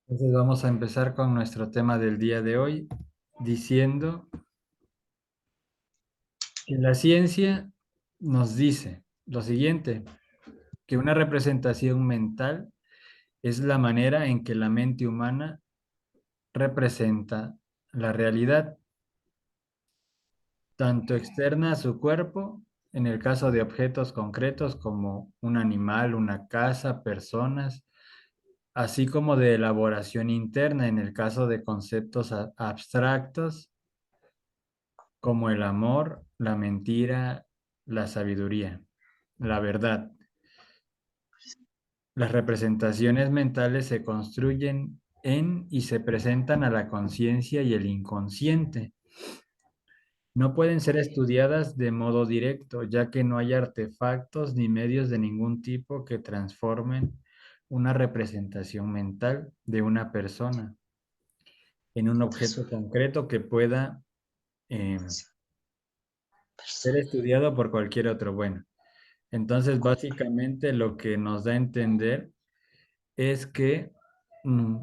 Entonces vamos a empezar con nuestro tema del día de hoy, diciendo que la ciencia nos dice lo siguiente, que una representación mental es la manera en que la mente humana representa la realidad, tanto externa a su cuerpo, en el caso de objetos concretos como un animal, una casa, personas, así como de elaboración interna en el caso de conceptos abstractos como el amor, la mentira, la sabiduría, la verdad. Las representaciones mentales se construyen en y se presentan a la conciencia y el inconsciente. No pueden ser estudiadas de modo directo, ya que no hay artefactos ni medios de ningún tipo que transformen una representación mental de una persona en un objeto concreto que pueda ser estudiado por cualquier otro. Bueno, entonces, básicamente lo que nos da a entender es que mm,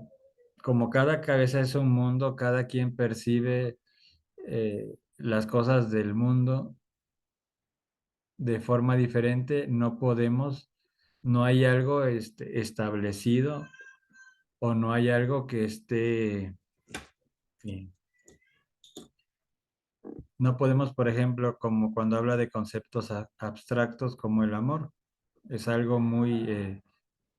como cada cabeza es un mundo, cada quien percibe las cosas del mundo de forma diferente, no podemos, no hay algo establecido o no hay algo que esté, eh, no podemos, por ejemplo, como cuando habla de conceptos abstractos como el amor, es algo muy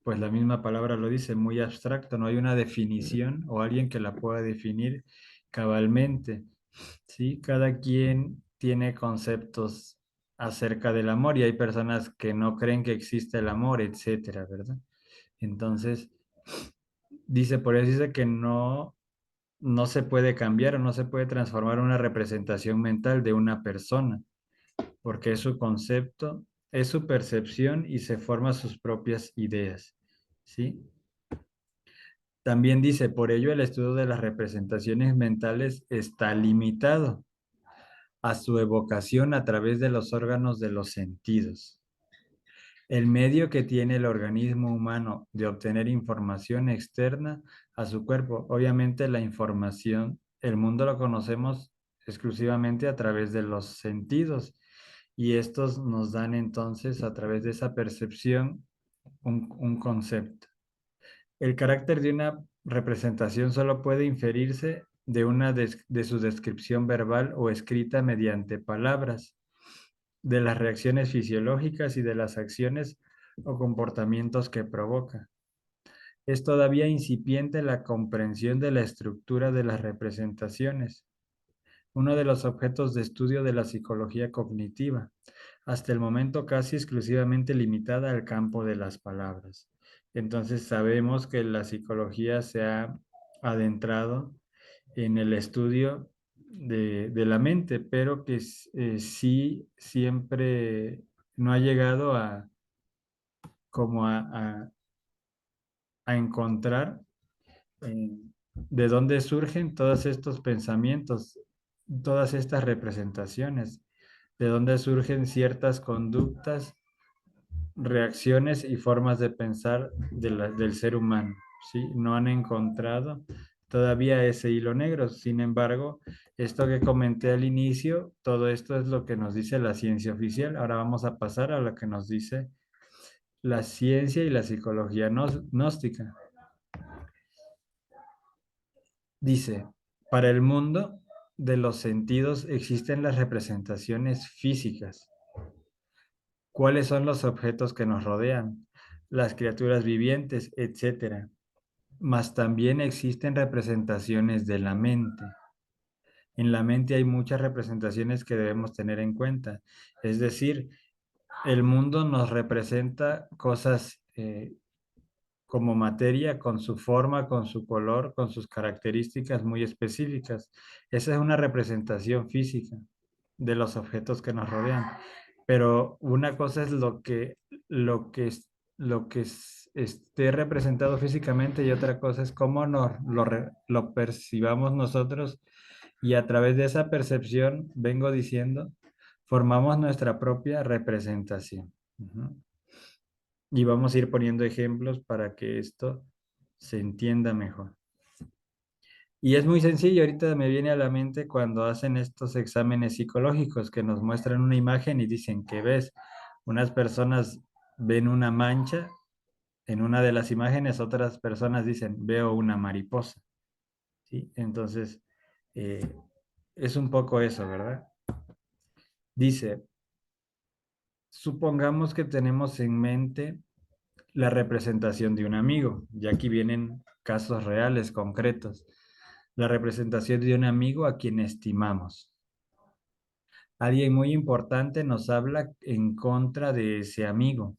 pues la misma palabra lo dice, muy abstracto, no hay una definición o alguien que la pueda definir cabalmente, ¿sí? Cada quien tiene conceptos acerca del amor y hay personas que no creen que existe el amor, etcétera, ¿verdad? Entonces, dice, por eso dice que no se puede cambiar o no se puede transformar una representación mental de una persona, porque es su concepto, es su percepción y se forma sus propias ideas, ¿sí? También dice, por ello el estudio de las representaciones mentales está limitado a su evocación a través de los órganos de los sentidos. El medio que tiene el organismo humano de obtener información externa a su cuerpo, obviamente la información, el mundo lo conocemos exclusivamente a través de los sentidos y estos nos dan entonces a través de esa percepción un concepto. El carácter de una representación solo puede inferirse de de su descripción verbal o escrita mediante palabras, de las reacciones fisiológicas y de las acciones o comportamientos que provoca. Es todavía incipiente la comprensión de la estructura de las representaciones, uno de los objetos de estudio de la psicología cognitiva, hasta el momento casi exclusivamente limitada al campo de las palabras. Entonces sabemos que la psicología se ha adentrado en el estudio de la mente, pero que sí siempre no ha llegado a como a encontrar eh, de dónde surgen todos estos pensamientos, todas estas representaciones, de dónde surgen ciertas conductas, reacciones y formas de pensar del ser humano, ¿sí? No han encontrado todavía ese hilo negro. Sin embargo, esto que comenté al inicio, todo esto es lo que nos dice la ciencia oficial. Ahora vamos a pasar a lo que nos dice la ciencia y la psicología gnóstica. Dice, para el mundo de los sentidos existen las representaciones físicas. ¿Cuáles son los objetos que nos rodean? Las criaturas vivientes, etcétera. Mas también existen representaciones de la mente. En la mente hay muchas representaciones que debemos tener en cuenta. Es decir, el mundo nos representa cosas como materia, con su forma, con su color, con sus características muy específicas. Esa es una representación física de los objetos que nos rodean. Pero una cosa es lo que, lo que esté representado físicamente y otra cosa es cómo lo percibamos nosotros y a través de esa percepción, vengo diciendo, formamos nuestra propia representación. Ujú. Y vamos a ir poniendo ejemplos para que esto se entienda mejor. Y es muy sencillo, ahorita me viene a la mente cuando hacen estos exámenes psicológicos que nos muestran una imagen y dicen que ves, unas personas ven una mancha en una de las imágenes, otras personas dicen veo una mariposa, ¿sí? Entonces, eh, es un poco eso, ¿verdad? Dice, supongamos que tenemos en mente la representación de un amigo, y aquí vienen casos reales, concretos. La representación de un amigo a quien estimamos. Alguien muy importante nos habla en contra de ese amigo.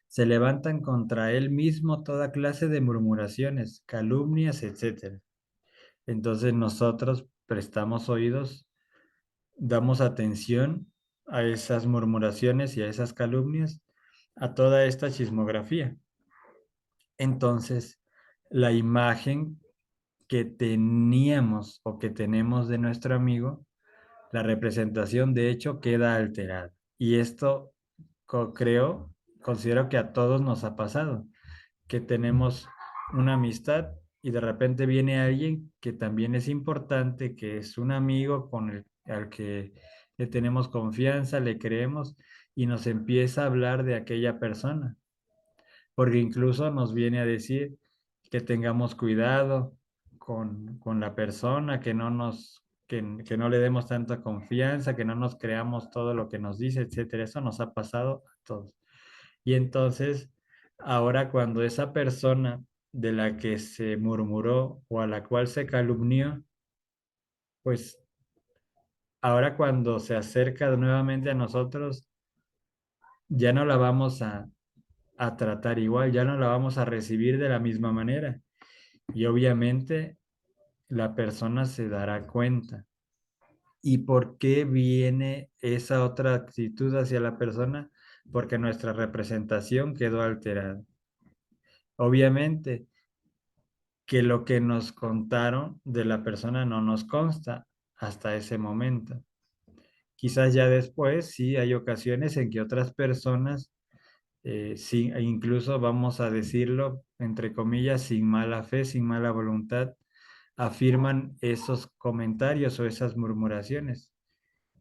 Se levantan contra él mismo toda clase de murmuraciones, calumnias, etcétera. Entonces nosotros prestamos oídos, damos atención a esas murmuraciones y a esas calumnias, a toda esta chismografía. Entonces, la imagen que teníamos o que tenemos de nuestro amigo, la representación de hecho queda alterada. Y esto creo, considero que a todos nos ha pasado, que tenemos una amistad y de repente viene alguien que también es importante, que es un amigo al que le tenemos confianza, le creemos y nos empieza a hablar de aquella persona, porque incluso nos viene a decir que tengamos cuidado con la persona, que no le demos tanta confianza, que no nos creamos todo lo que nos dice, etcétera. Eso nos ha pasado a todos. Y entonces, ahora cuando esa persona de la que se murmuró o a la cual se calumnió, pues ahora cuando se acerca nuevamente a nosotros, ya no la vamos a tratar igual, ya no la vamos a recibir de la misma manera. Y obviamente la persona se dará cuenta. ¿Y por qué viene esa otra actitud hacia la persona? Porque nuestra representación quedó alterada. Obviamente que lo que nos contaron de la persona no nos consta hasta ese momento. Quizás ya después sí hay ocasiones en que otras personas, sí, e incluso vamos a decirlo, entre comillas, sin mala fe, sin mala voluntad, afirman esos comentarios o esas murmuraciones.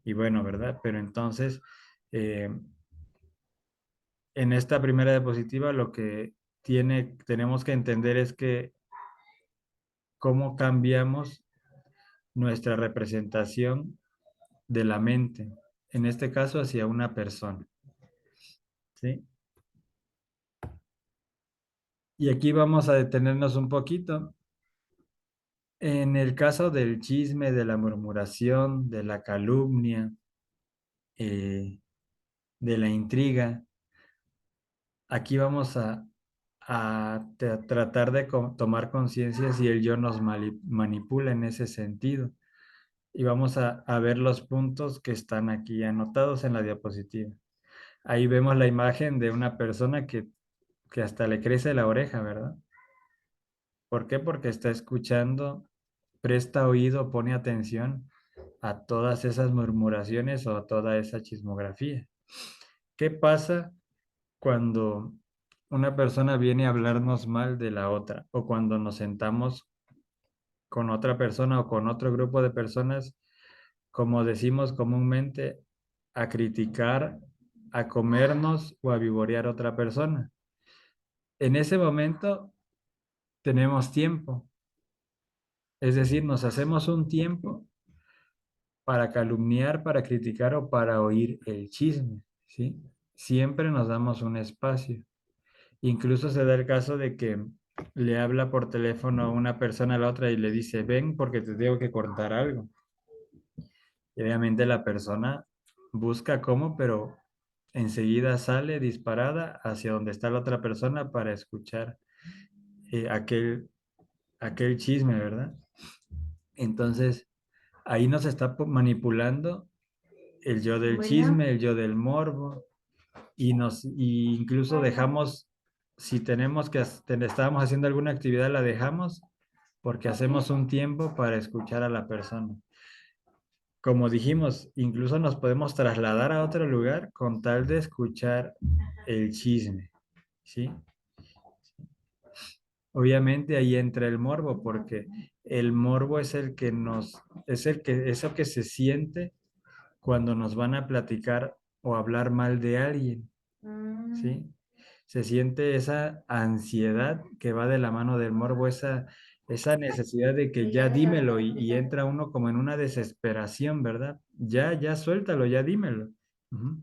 Y bueno, ¿verdad? Pero entonces, eh, en esta primera diapositiva lo que tenemos que entender es que cómo cambiamos nuestra representación de la mente, en este caso hacia una persona, ¿sí? Y aquí vamos a detenernos un poquito. En el caso del chisme, de la murmuración, de la calumnia, de la intriga, aquí vamos a tratar de tomar conciencia si el yo nos manipula en ese sentido. Y vamos a ver los puntos que están aquí anotados en la diapositiva. Ahí vemos la imagen de una persona que hasta le crece la oreja, ¿verdad? ¿Por qué? Porque está escuchando, presta oído, pone atención a todas esas murmuraciones o a toda esa chismografía. ¿Qué pasa cuando una persona viene a hablarnos mal de la otra o cuando nos sentamos con otra persona o con otro grupo de personas, como decimos comúnmente, a criticar, a comernos o a vivorear a otra persona? En ese momento tenemos tiempo, es decir, nos hacemos un tiempo para calumniar, para criticar o para oír el chisme, ¿sí? Siempre nos damos un espacio. Incluso se da el caso de que le habla por teléfono una persona a la otra y le dice, ven porque te tengo que contar algo. Y obviamente la persona busca cómo, pero enseguida sale disparada hacia donde está la otra persona para escuchar aquel chisme, ¿verdad? Entonces, ahí nos está manipulando el yo del Bueno, chisme, el yo del morbo, y incluso dejamos, si tenemos que, estábamos haciendo alguna actividad, la dejamos porque hacemos un tiempo para escuchar a la persona. Como dijimos, incluso nos podemos trasladar a otro lugar con tal de escuchar el chisme, ¿sí? Obviamente ahí entra el morbo, porque el morbo es el que eso que se siente cuando nos van a platicar o hablar mal de alguien, ¿sí? Se siente esa ansiedad que va de la mano del morbo, esa necesidad de que ya dímelo y entra uno como en una desesperación, ¿verdad? Ya suéltalo, ya dímelo. Ujú.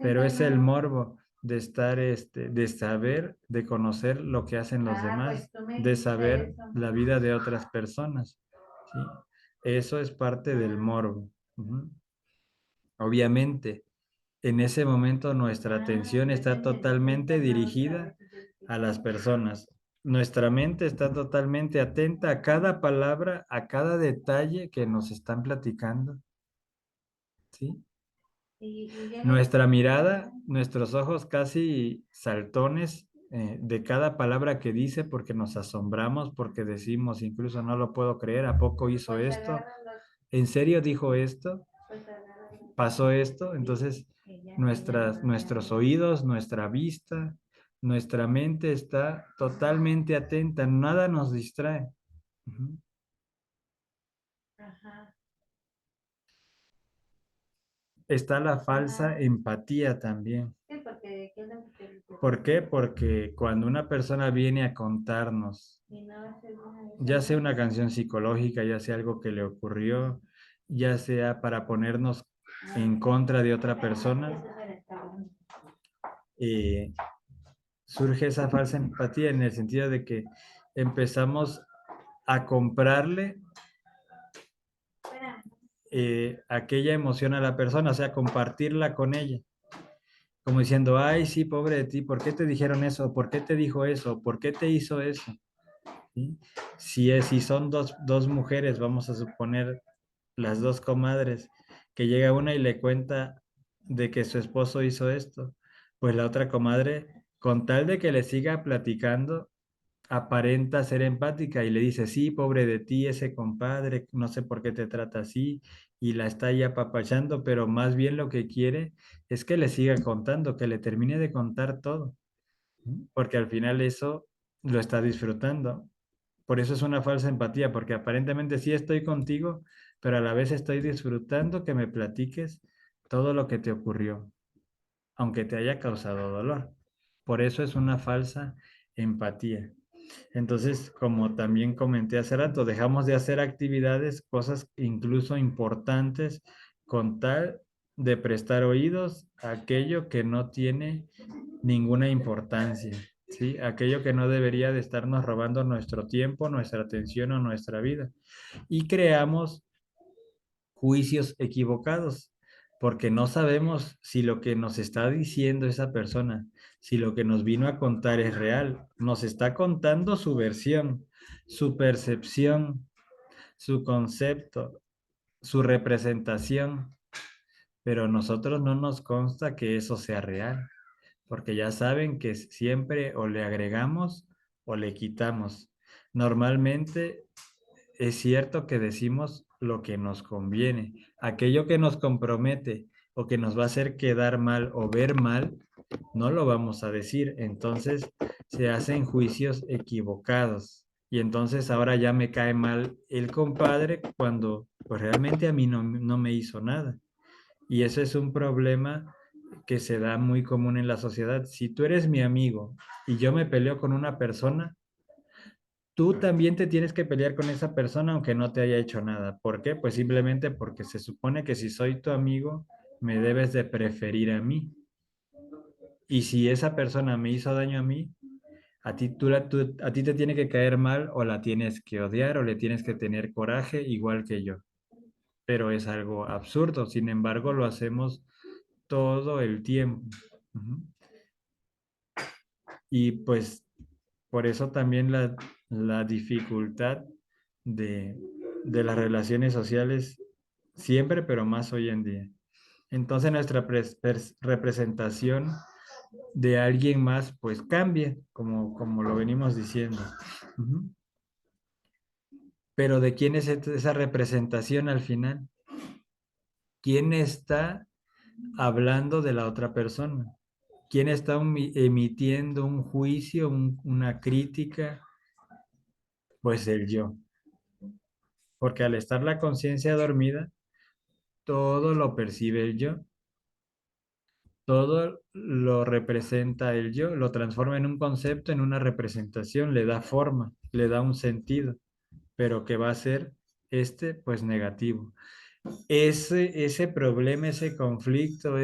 Pero es el morbo de estar, de saber, de conocer lo que hacen los demás, de saber la vida de otras personas, ¿sí? Eso es parte del morbo. Ujú. Obviamente, en ese momento nuestra atención está totalmente dirigida a las personas. Nuestra mente está totalmente atenta a cada palabra, a cada detalle que nos están platicando, ¿sí? Nuestra mirada, nuestros ojos casi saltones de cada palabra que dice porque nos asombramos, porque decimos, incluso no lo puedo creer, ¿a poco hizo esto? ¿En serio dijo esto? ¿Pasó esto? Entonces, nuestros oídos, nuestra vista, nuestra mente está totalmente atenta, nada nos distrae. Ujú. Está la falsa empatía también. ¿Por qué? Porque cuando una persona viene a contarnos, ya sea una canción psicológica, ya sea algo que le ocurrió, ya sea para ponernos en contra de otra persona, eh, surge esa falsa empatía en el sentido de que empezamos a comprarle aquella emoción a la persona, o sea, compartirla con ella, como diciendo, ay, sí, pobre de ti, ¿por qué te dijeron eso? ¿Por qué te dijo eso? ¿Por qué te hizo eso? ¿Sí? Si son dos mujeres, vamos a suponer las dos comadres, que llega una y le cuenta de que su esposo hizo esto, pues la otra comadre, con tal de que le siga platicando, aparenta ser empática y le dice, sí, pobre de ti, ese compadre, no sé por qué te trata así, y la está ahí apapachando, pero más bien lo que quiere es que le siga contando, que le termine de contar todo, porque al final eso lo está disfrutando. Por eso es una falsa empatía, porque aparentemente sí estoy contigo, pero a la vez estoy disfrutando que me platiques todo lo que te ocurrió, aunque te haya causado dolor. Por eso es una falsa empatía. Entonces, como también comenté hace rato, dejamos de hacer actividades, cosas incluso importantes, con tal de prestar oídos a aquello que no tiene ninguna importancia, ¿sí? Aquello que no debería de estarnos robando nuestro tiempo, nuestra atención o nuestra vida. Y creamos juicios equivocados, porque no sabemos si lo que nos está diciendo esa persona, si lo que nos vino a contar es real. Nos está contando su versión, su percepción, su concepto, su representación, pero a nosotros no nos consta que eso sea real, porque ya saben que siempre o le agregamos o le quitamos. Normalmente es cierto que decimos lo que nos conviene. Aquello que nos compromete o que nos va a hacer quedar mal o ver mal, no lo vamos a decir. Entonces se hacen juicios equivocados. Y entonces ahora ya me cae mal el compadre cuando pues realmente a mí no me hizo nada. Y ese es un problema que se da muy común en la sociedad. Si tú eres mi amigo y yo me peleo con una persona, tú también te tienes que pelear con esa persona aunque no te haya hecho nada. ¿Por qué? Pues simplemente porque se supone que si soy tu amigo, me debes de preferir a mí. Y si esa persona me hizo daño a mí, a ti te tiene que caer mal o la tienes que odiar o le tienes que tener coraje igual que yo. Pero es algo absurdo. Sin embargo, lo hacemos todo el tiempo. Ujú. Y pues por eso también la dificultad de, de las relaciones sociales siempre, pero más hoy en día. Entonces nuestra representación de alguien más pues cambia, como lo venimos diciendo. Ujú. Pero ¿de quién es esa representación al final? ¿Quién está hablando de la otra persona? ¿Quién está emitiendo un juicio, una crítica? Pues el yo, porque al estar la conciencia dormida, todo lo percibe el yo, todo lo representa el yo, lo transforma en un concepto, en una representación, le da forma, le da un sentido, pero que va a ser pues negativo. Ese problema, ese conflicto,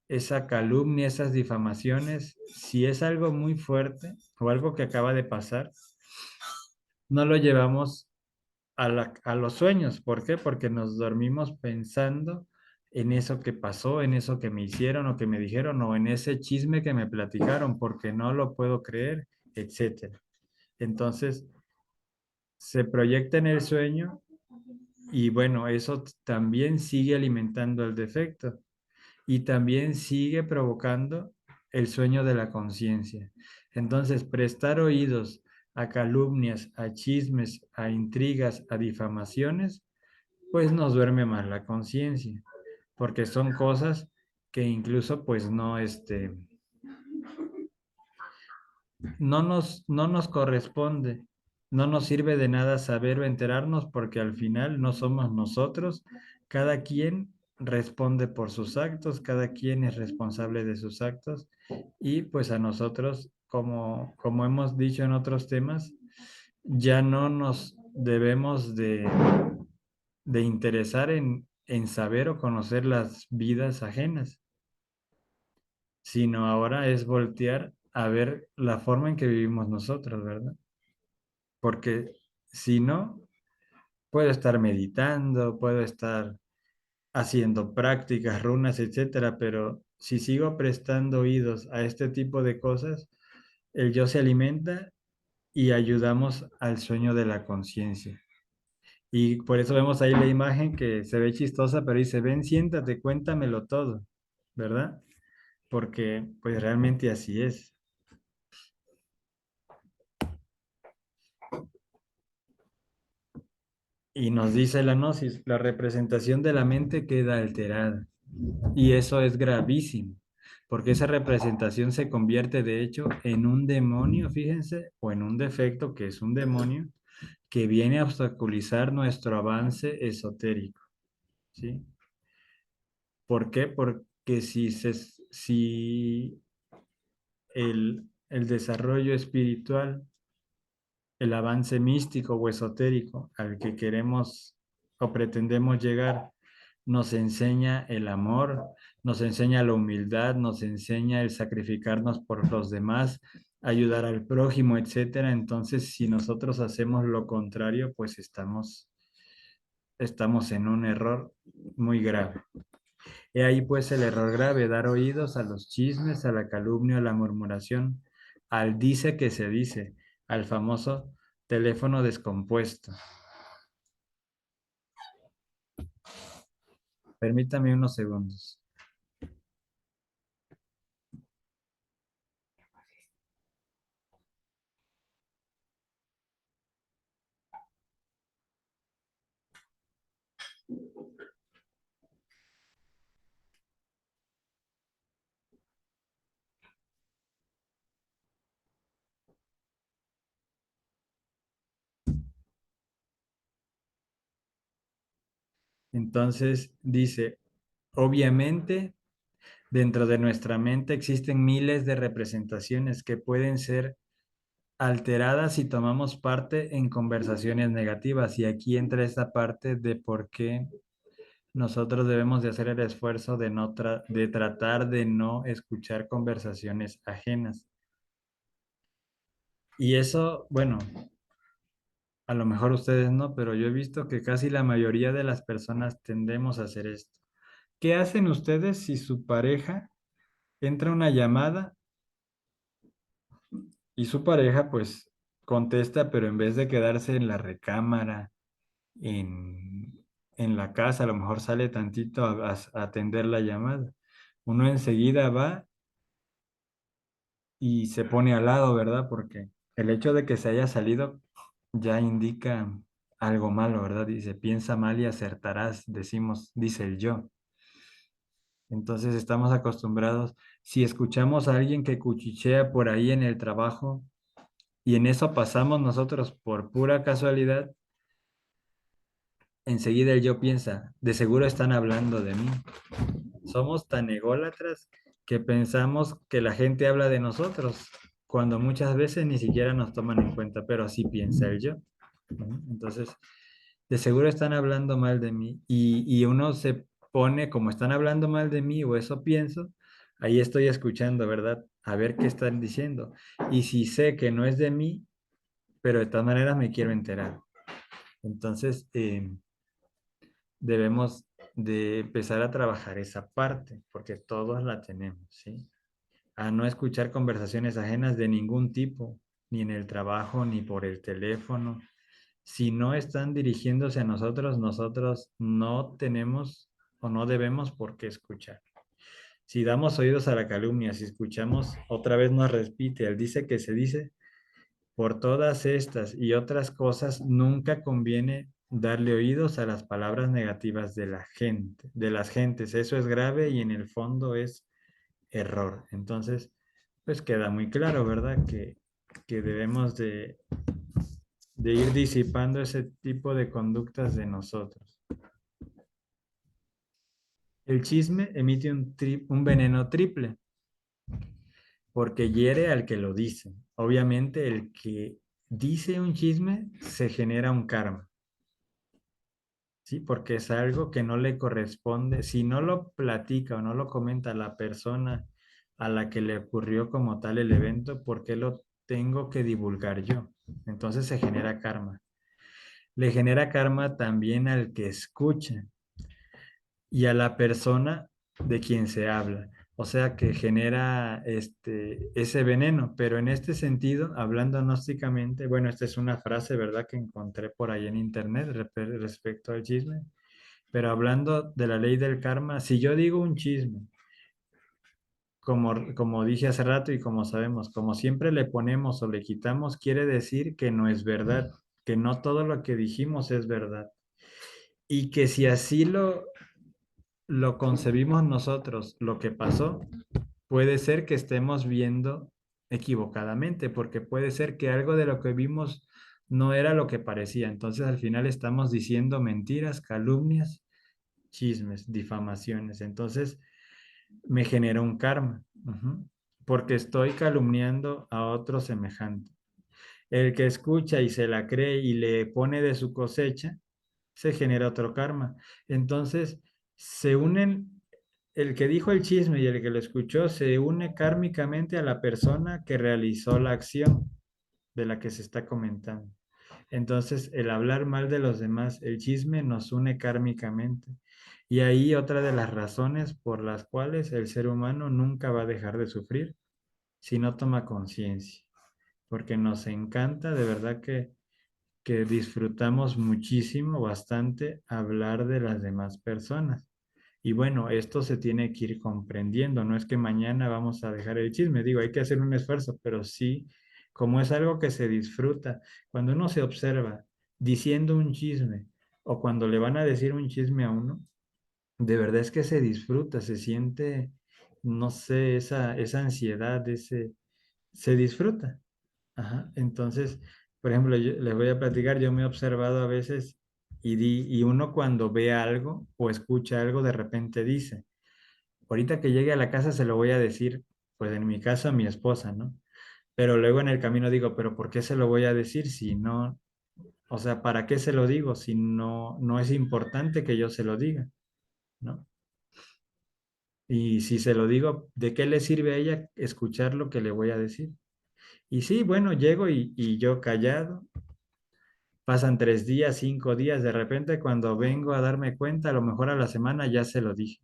esa calumnia, esas difamaciones, si es algo muy fuerte o algo que acaba de pasar, no lo llevamos a los sueños. ¿Por qué? Porque nos dormimos pensando en eso que pasó, en eso que me hicieron o que me dijeron o en ese chisme que me platicaron, porque no lo puedo creer, etcétera. Entonces, se proyecta en el sueño y bueno, eso también sigue alimentando el defecto y también sigue provocando el sueño de la conciencia. Entonces, prestar oídos a calumnias, a chismes, a intrigas, a difamaciones, pues nos duerme más la conciencia, porque son cosas que incluso pues no, no nos corresponde, no nos sirve de nada saber o enterarnos porque al final no somos nosotros, cada quien responde por sus actos, cada quien es responsable de sus actos y pues a nosotros, como hemos dicho en otros temas, ya no nos debemos de interesar en saber o conocer las vidas ajenas, sino ahora es voltear a ver la forma en que vivimos nosotros, ¿verdad? Porque si no, puedo estar meditando, puedo estar haciendo prácticas, runas, etcétera, pero si sigo prestando oídos a este tipo de cosas, el yo se alimenta y ayudamos al sueño de la conciencia. Y por eso vemos ahí la imagen que se ve chistosa, pero dice, ven, siéntate, cuéntamelo todo, ¿verdad? Porque pues realmente así es. Y nos dice la gnosis, la representación de la mente queda alterada. Y eso es gravísimo, porque esa representación se convierte de hecho en un demonio, fíjense, o en un defecto que es un demonio que viene a obstaculizar nuestro avance esotérico, ¿sí? ¿Por qué? Porque si el desarrollo espiritual, el avance místico o esotérico al que queremos o pretendemos llegar, nos enseña el amor, nos enseña la humildad, nos enseña el sacrificarnos por los demás, ayudar al prójimo, etcétera. Entonces, si nosotros hacemos lo contrario, pues estamos en un error muy grave. He ahí pues el error grave, dar oídos a los chismes, a la calumnia, a la murmuración, al dice que se dice, al famoso teléfono descompuesto. Permítame unos segundos. Entonces dice, obviamente, dentro de nuestra mente existen miles de representaciones que pueden ser alteradas si tomamos parte en conversaciones negativas. Y aquí entra esta parte de por qué nosotros debemos de hacer el esfuerzo de, de tratar de no escuchar conversaciones ajenas. Y eso, bueno, a lo mejor ustedes no, pero yo he visto que casi la mayoría de las personas tendemos a hacer esto. ¿Qué hacen ustedes si su pareja entra una llamada y su pareja pues contesta, pero en vez de quedarse en la recámara, en, en la casa, a lo mejor sale tantito a atender la llamada? Uno enseguida va y se pone al lado, ¿verdad? Porque el hecho de que se haya salido ya indica algo malo, ¿verdad? Dice, piensa mal y acertarás, decimos, dice el yo. Entonces estamos acostumbrados, si escuchamos a alguien que cuchichea por ahí en el trabajo, y en eso pasamos nosotros por pura casualidad, enseguida el yo piensa, de seguro están hablando de mí. Somos tan ególatras que pensamos que la gente habla de nosotros, cuando muchas veces ni siquiera nos toman en cuenta, pero así piensa el yo. ¿No? Entonces, de seguro están hablando mal de mí y uno se pone como están hablando mal de mí o eso pienso, ahí estoy escuchando, ¿verdad? A ver qué están diciendo. Y si sé que no es de mí, pero de todas maneras me quiero enterar. Entonces, debemos de empezar a trabajar esa parte, porque todos la tenemos, ¿sí? A no escuchar conversaciones ajenas de ningún tipo, ni en el trabajo, ni por el teléfono. Si no están dirigiéndose a nosotros, nosotros no tenemos o no debemos por qué escuchar. Si damos oídos a la calumnia, si escuchamos, otra vez nos repite, él dice que se dice, por todas estas y otras cosas, nunca conviene darle oídos a las palabras negativas de la gente, de las gentes. Eso es grave y en el fondo es error. Entonces, pues queda muy claro, ¿verdad? Que debemos de ir disipando ese tipo de conductas de nosotros. El chisme emite un veneno triple porque hiere al que lo dice. Obviamente, el que dice un chisme se genera un karma. ¿Sí? Porque es algo que no le corresponde. Si no lo platica o no lo comenta la persona a la que le ocurrió como tal el evento, ¿por qué lo tengo que divulgar yo? Entonces se genera karma. Le genera karma también al que escucha y a la persona de quien se habla. O sea que genera ese veneno, pero en este sentido, hablando gnósticamente, bueno, esta es una frase, ¿verdad?, que encontré por ahí en internet respecto al chisme. Pero hablando de la ley del karma, si yo digo un chisme, como dije hace rato y como sabemos, como siempre le ponemos o le quitamos, quiere decir que no es verdad, que no todo lo que dijimos es verdad. Y que si así lo concebimos nosotros, lo que pasó, puede ser que estemos viendo equivocadamente, porque puede ser que algo de lo que vimos no era lo que parecía. Entonces al final estamos diciendo mentiras, calumnias, chismes, difamaciones. Entonces me genera un karma, porque estoy calumniando a otro semejante. El que escucha y se la cree y le pone de su cosecha, se genera otro karma. Entonces, se unen, el que dijo el chisme y el que lo escuchó, se une kármicamente a la persona que realizó la acción de la que se está comentando. Entonces, el hablar mal de los demás, el chisme nos une kármicamente. Y ahí otra de las razones por las cuales el ser humano nunca va a dejar de sufrir si no toma conciencia, porque nos encanta, de verdad que disfrutamos muchísimo, bastante, hablar de las demás personas. Y bueno, esto se tiene que ir comprendiendo, no es que mañana vamos a dejar el chisme, digo, hay que hacer un esfuerzo, pero sí, como es algo que se disfruta, cuando uno se observa diciendo un chisme o cuando le van a decir un chisme a uno, de verdad es que se disfruta, se siente, no sé, esa ansiedad, se disfruta. Ajá. Entonces, por ejemplo, les voy a platicar, yo me he observado a veces y uno cuando ve algo o escucha algo, de repente dice, ahorita que llegue a la casa se lo voy a decir, pues en mi caso a mi esposa, ¿no? Pero luego en el camino digo, pero ¿por qué se lo voy a decir si no, o sea, ¿para qué se lo digo si no es importante que yo se lo diga, ¿no? Y si se lo digo, ¿de qué le sirve a ella escuchar lo que le voy a decir? Y sí, bueno, llego y yo callado. Pasan 3 días, 5 días, de repente cuando vengo a darme cuenta, a lo mejor a la semana ya se lo dije.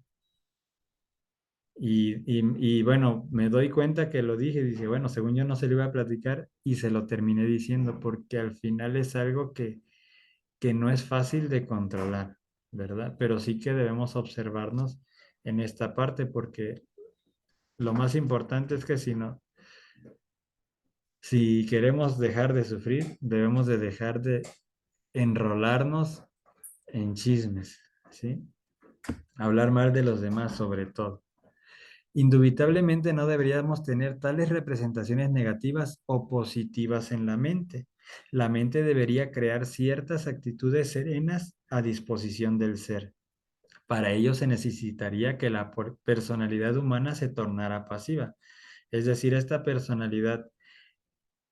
Y bueno, me doy cuenta que lo dije, dice, bueno, según yo no se lo iba a platicar y se lo terminé diciendo porque al final es algo que no es fácil de controlar, ¿verdad? Pero sí que debemos observarnos en esta parte porque lo más importante es que si queremos dejar de sufrir, debemos de dejar de enrolarnos en chismes, ¿sí? Hablar mal de los demás sobre todo. Indubitablemente no deberíamos tener tales representaciones negativas o positivas en la mente. La mente debería crear ciertas actitudes serenas a disposición del ser. Para ello se necesitaría que la personalidad humana se tornara pasiva. Es decir, esta personalidad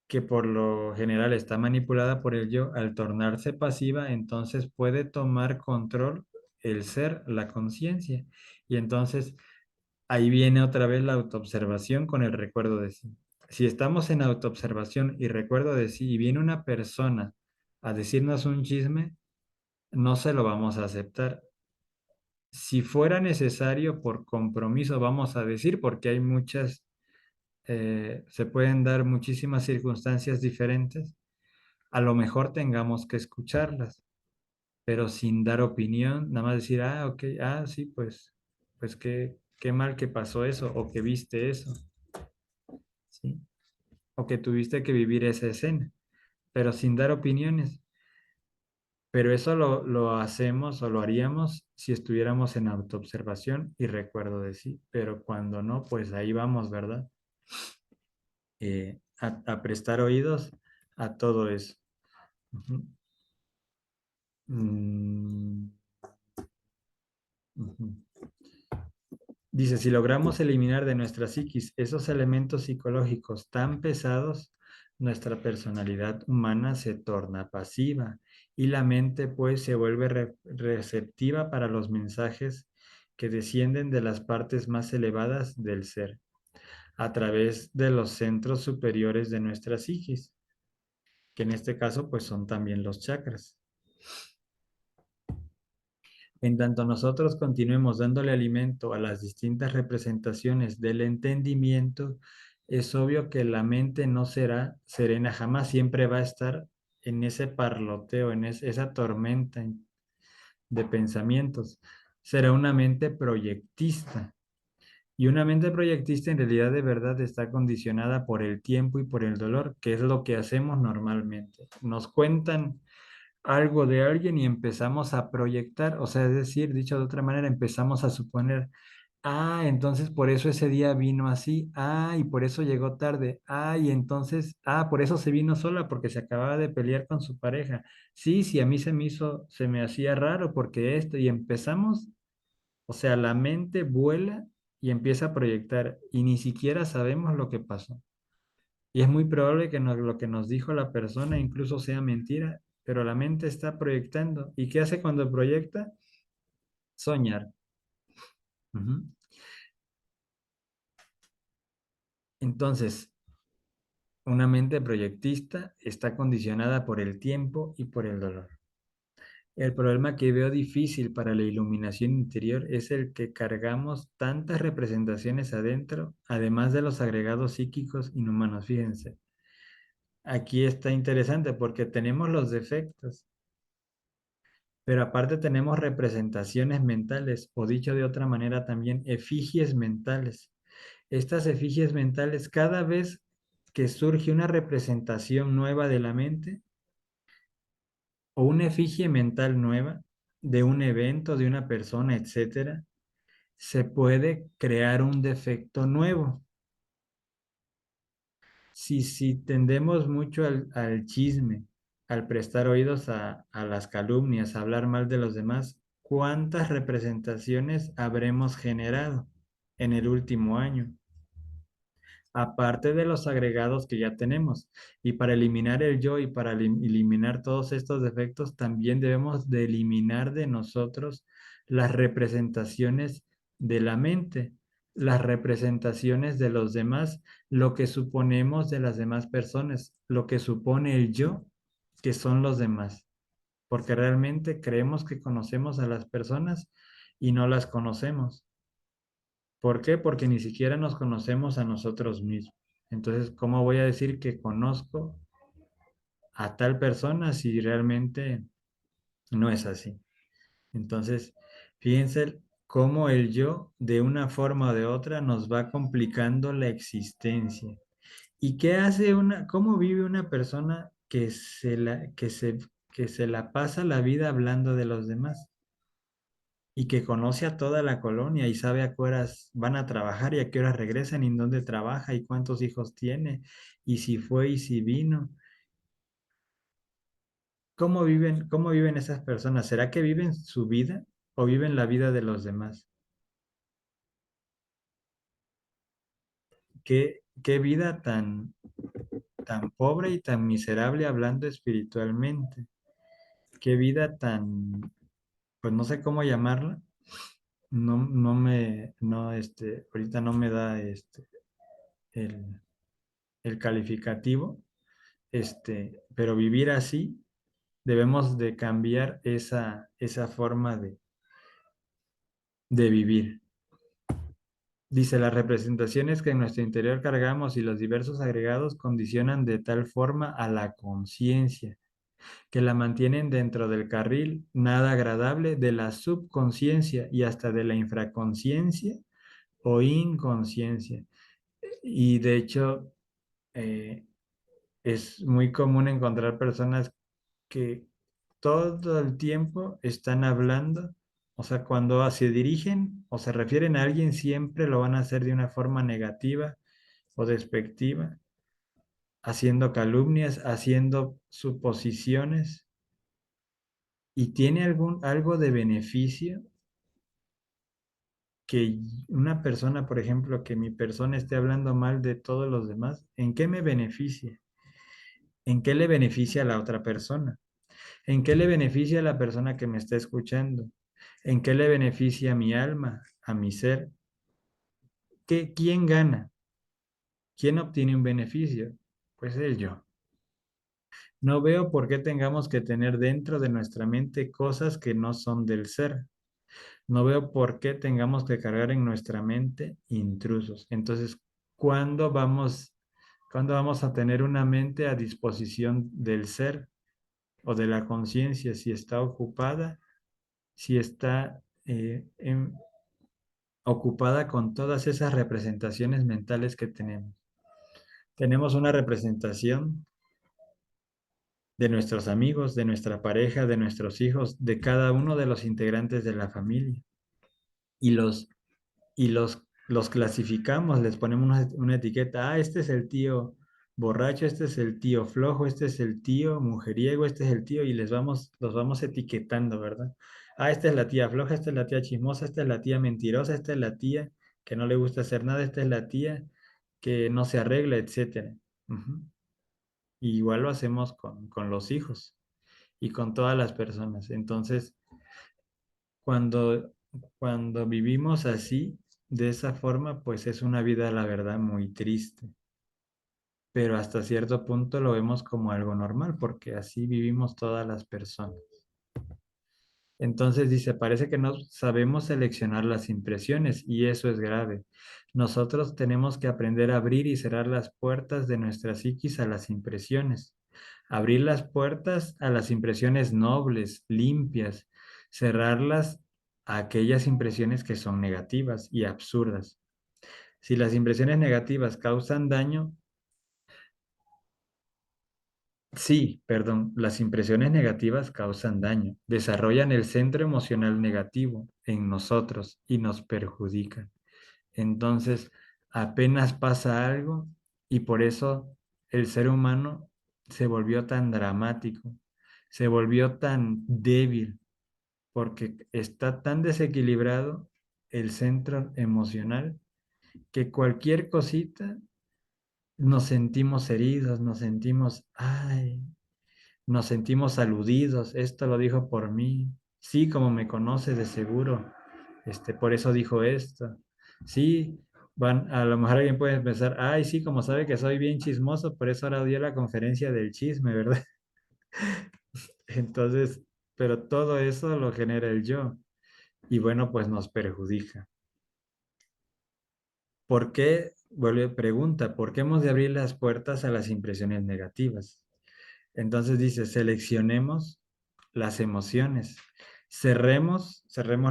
que por lo general está manipulada por el yo, al tornarse pasiva, entonces puede tomar control el ser, la conciencia. Y entonces ahí viene otra vez la autoobservación con el recuerdo de sí. Si estamos en autoobservación y recuerdo de sí y viene una persona a decirnos un chisme, no se lo vamos a aceptar. Si fuera necesario por compromiso, vamos a decir, porque hay muchas, se pueden dar muchísimas circunstancias diferentes, a lo mejor tengamos que escucharlas, pero sin dar opinión, nada más decir, ah, ok, ah, sí, pues qué mal que pasó eso o que viste eso, ¿sí? O que tuviste que vivir esa escena, pero sin dar opiniones. Pero eso lo hacemos o lo haríamos si estuviéramos en autoobservación y recuerdo de sí, pero cuando no, pues ahí vamos, ¿verdad? A prestar oídos a todo eso. Ujú. Mm, ujú. Dice, si logramos eliminar de nuestra psiquis esos elementos psicológicos tan pesados, nuestra personalidad humana se torna pasiva y la mente pues se vuelve receptiva para los mensajes que descienden de las partes más elevadas del ser, a través de los centros superiores de nuestra psiquis, que en este caso pues son también los chakras. En tanto nosotros continuemos dándole alimento a las distintas representaciones del entendimiento, es obvio que la mente no será serena jamás, siempre va a estar en ese parloteo, en esa tormenta de pensamientos. Será una mente proyectista. Y una mente proyectista en realidad de verdad está condicionada por el tiempo y por el dolor, que es lo que hacemos normalmente. Nos cuentan algo de alguien y empezamos a proyectar, o sea, es decir, dicho de otra manera, empezamos a suponer, ah, entonces por eso ese día vino así, ah, y por eso llegó tarde, ah, y entonces, ah, por eso se vino sola porque se acababa de pelear con su pareja. Sí, sí, a mí se me hacía raro porque esto, y empezamos, o sea, la mente vuela y empieza a proyectar y ni siquiera sabemos lo que pasó. Y es muy probable que lo que nos dijo la persona incluso sea mentira, pero la mente está proyectando. ¿Y qué hace cuando proyecta? Soñar. Ujú. Entonces, una mente proyectista está condicionada por el tiempo y por el dolor. El problema que veo difícil para la iluminación interior es el que cargamos tantas representaciones adentro, además de los agregados psíquicos inhumanos. Fíjense, aquí está interesante porque tenemos los defectos. Pero aparte tenemos representaciones mentales, o dicho de otra manera también, efigies mentales. Estas efigies mentales, cada vez que surge una representación nueva de la mente o una efigie mental nueva de un evento, de una persona, etcétera, se puede crear un defecto nuevo. Si tendemos mucho al chisme, al prestar oídos a las calumnias, a hablar mal de los demás, ¿cuántas representaciones habremos generado en el último año? Aparte de los agregados que ya tenemos. Y para eliminar el yo y para eliminar todos estos defectos, también debemos de eliminar de nosotros las representaciones de la mente, las representaciones de los demás, lo que suponemos de las demás personas, lo que supone el yo, que son los demás. Porque realmente creemos que conocemos a las personas y no las conocemos. ¿Por qué? Porque ni siquiera nos conocemos a nosotros mismos. Entonces, ¿cómo voy a decir que conozco a tal persona si realmente no es así? Entonces, fíjense cómo el yo, de una forma o de otra, nos va complicando la existencia. ¿Y qué hace cómo vive una persona que se la pasa la vida hablando de los demás? y que conoce a toda la colonia y sabe a qué horas van a trabajar y a qué horas regresan y en dónde trabaja y cuántos hijos tiene y si fue y si vino. Cómo viven esas personas? ¿Será que viven su vida o viven la vida de los demás? ¿Qué vida tan pobre y tan miserable hablando espiritualmente? ¿Qué vida tan, pues no sé cómo llamarla? Ahorita no me da el, el calificativo, pero vivir así, debemos de cambiar esa forma de vivir. Dice, las representaciones que en nuestro interior cargamos y los diversos agregados condicionan de tal forma a la conciencia, que la mantienen dentro del carril nada agradable de la subconsciencia y hasta de la infraconsciencia o inconsciencia. Y de hecho, eh, es muy común encontrar personas que todo el tiempo están hablando, o sea, cuando se dirigen o se refieren a alguien, siempre lo van a hacer de una forma negativa o despectiva, haciendo calumnias, haciendo suposiciones, y tiene algo de beneficio que una persona, por ejemplo, que mi persona esté hablando mal de todos los demás. ¿En qué me beneficia? ¿En qué le beneficia a la otra persona? ¿En qué le beneficia a la persona que me está escuchando? ¿En qué le beneficia a mi alma, a mi ser? ¿Quién gana? ¿Quién obtiene un beneficio? Pues el yo. No veo por qué tengamos que tener dentro de nuestra mente cosas que no son del ser. No veo por qué tengamos que cargar en nuestra mente intrusos. Entonces, ¿cuándo vamos, ¿cuándo vamos a tener una mente a disposición del ser o de la conciencia? Si está ocupada, si está ocupada con todas esas representaciones mentales que tenemos. Tenemos una representación de nuestros amigos, de nuestra pareja, de nuestros hijos, de cada uno de los integrantes de la familia. Y los clasificamos, les ponemos una etiqueta. Ah, este es el tío borracho, este es el tío flojo, este es el tío mujeriego, este es el tío, y los vamos etiquetando, ¿verdad? Ah, esta es la tía floja, esta es la tía chismosa, esta es la tía mentirosa, esta es la tía que no le gusta hacer nada, esta es la tía que no se arregla, etcétera. Ujú. Y igual lo hacemos con los hijos y con todas las personas. Entonces, cuando, cuando vivimos así, de esa forma, pues es una vida, la verdad, muy triste. Pero hasta cierto punto lo vemos como algo normal, porque así vivimos todas las personas. Entonces dice, parece que no sabemos seleccionar las impresiones y eso es grave. Nosotros tenemos que aprender a abrir y cerrar las puertas de nuestra psiquis a las impresiones. Abrir las puertas a las impresiones nobles, limpias, cerrarlas a aquellas impresiones que son negativas y absurdas. Si las impresiones negativas causan daño, sí, perdón, las impresiones negativas causan daño, desarrollan el centro emocional negativo en nosotros y nos perjudican. Entonces, apenas pasa algo y por eso el ser humano se volvió tan dramático, se volvió tan débil, porque está tan desequilibrado el centro emocional que cualquier cosita nos sentimos heridos, nos sentimos, ay, nos sentimos aludidos, esto lo dijo por mí, sí, como me conoce de seguro, por eso dijo esto, sí, a lo mejor alguien puede pensar, ay, sí, como sabe que soy bien chismoso, por eso ahora dio la conferencia del chisme, ¿verdad? Entonces, pero todo eso lo genera el yo y bueno, pues nos perjudica. ¿Por qué? Vuelve pregunta, ¿por qué hemos de abrir las puertas a las impresiones negativas? Entonces dice, seleccionemos las emociones. Cerremos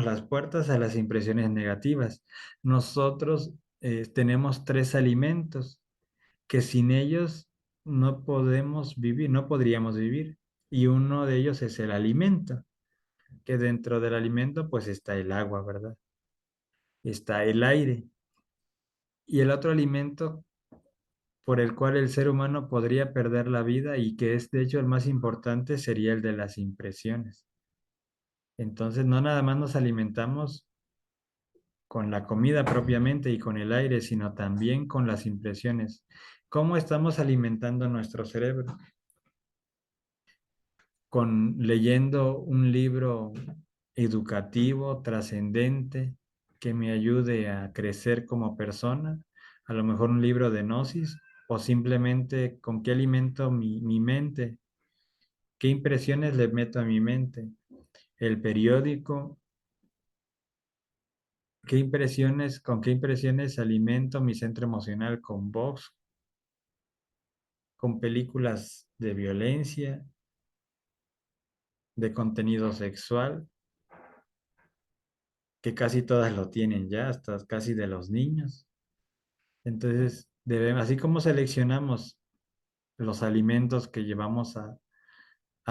las puertas a las impresiones negativas. Nosotros tenemos tres alimentos que sin ellos no podemos vivir, no podríamos vivir. Y uno de ellos es el alimento. que dentro del alimento pues está el agua, ¿verdad? Está el aire. Y el otro alimento por el cual el ser humano podría perder la vida y que es de hecho el más importante sería el de las impresiones. Entonces no nada más nos alimentamos con la comida propiamente y con el aire, sino también con las impresiones. ¿Cómo estamos alimentando nuestro cerebro? Con leyendo un libro educativo, trascendente, que me ayude a crecer como persona, a lo mejor un libro de gnosis, o simplemente con qué alimento mi mente, qué impresiones le meto a mi mente, el periódico, qué impresiones, con qué impresiones alimento mi centro emocional, con Vox, con películas de violencia, de contenido sexual, que casi todas lo tienen ya, hasta casi de los niños. Entonces, debemos, así como seleccionamos los alimentos que llevamos a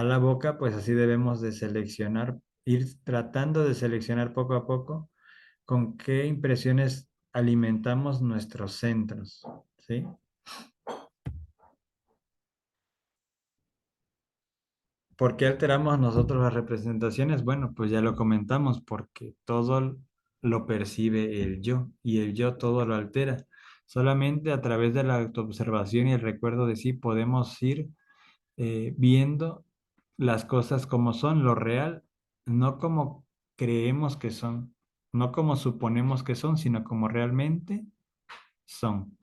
la boca, pues así debemos de seleccionar, ir tratando de seleccionar poco a poco con qué impresiones alimentamos nuestros centros, ¿sí? ¿Por qué alteramos nosotros las representaciones? Bueno, pues ya lo comentamos, porque todo lo percibe el yo y el yo todo lo altera. Solamente a través de la autoobservación y el recuerdo de sí podemos ir viendo las cosas como son, lo real, no como creemos que son, no como suponemos que son, sino como realmente son.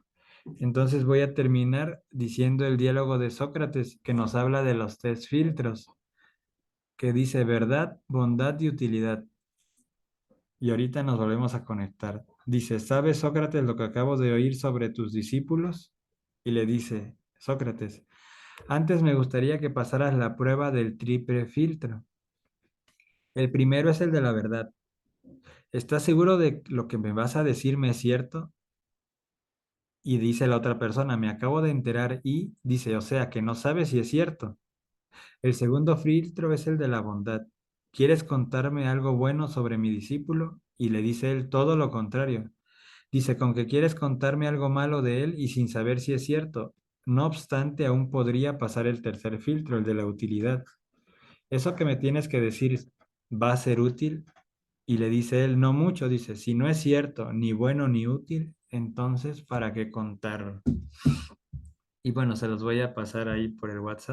Entonces voy a terminar diciendo el diálogo de Sócrates que nos habla de los tres filtros, que dice verdad, bondad y utilidad. Y ahorita nos volvemos a conectar. Dice, ¿sabes, Sócrates, lo que acabo de oír sobre tus discípulos? Y le dice, Sócrates, antes me gustaría que pasaras la prueba del triple filtro. El primero es el de la verdad. ¿Estás seguro de lo que me vas a decirme es cierto? Y dice la otra persona, me acabo de enterar y dice, o sea, que no sabes si es cierto. El segundo filtro es el de la bondad. ¿Quieres contarme algo bueno sobre mi discípulo? Y le dice él todo lo contrario. Dice, con que quieres contarme algo malo de él y sin saber si es cierto. No obstante, aún podría pasar el tercer filtro, el de la utilidad. Eso que me tienes que decir va a ser útil. Y le dice él, no mucho, dice, si no es cierto, ni bueno ni útil, entonces, ¿para qué contarlo? Y bueno, se los voy a pasar ahí por el WhatsApp.